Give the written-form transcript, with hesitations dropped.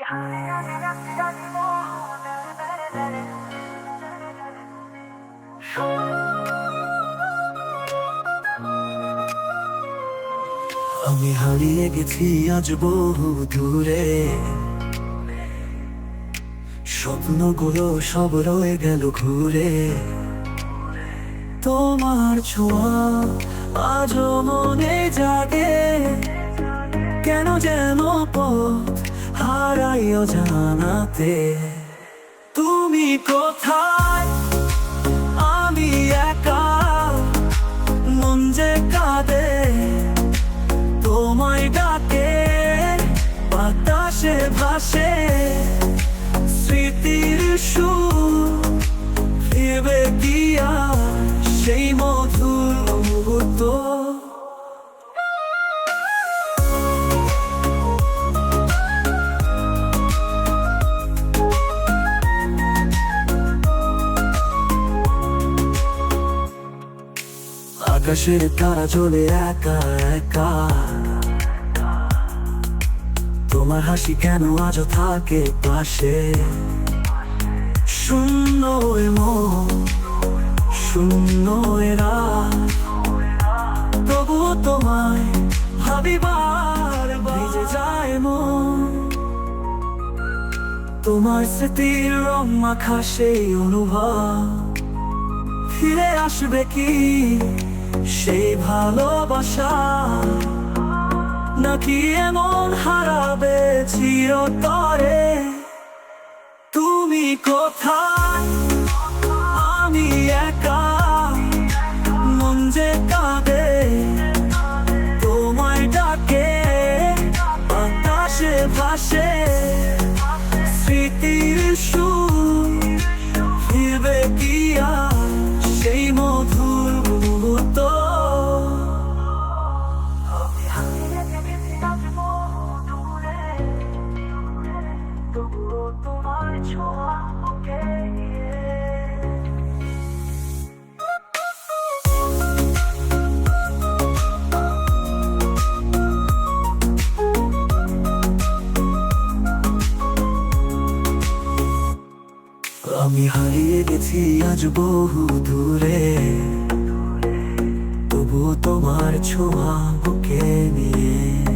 আমি হারিয়ে গেছি আজ বহু দূরে, স্বপ্নগুলো সব রয়ে গেল ঘুরে। তোমার ছোঁয়া আজও মনে জাগে, কেন যেন পথ হারাই অজানাতে। তুমি কোথায়, আমি একা, মন যে কাঁদে তোমায় ডাকে, বাতাসে ভাসে স্মৃতির সুর। ফিরবে কি আর সেই মধুর মুহূর্ত? আকাশের তারা চলে একা একা, তোমার হাসি কেন আজও থাকে পাশে। শূন্য এ মন, শূন্য এ রাত, তবুও তোমায় ভাবি বারবার। ভিজে যায় মন, তোমার স্মৃতির রং মাখা সেই অনুভব। ফিরে আসবে কি সেই ভালোবাসা, নাকি এমন হারাবে চিরতরে? তুমি কোথায়, আমি একা, মন যে কাঁদে তোমায় ডাকে, বাতাসে ভাসে স্মৃতির সুর। ফিরবে কি আর সেই মধুর মুহূর্ত? তোমার ছোঁয়া ওকে আমি হারিয়ে গেছি আজ বহু দূরে, তবুও তোমার ছোঁয়া বুকে নিয়ে।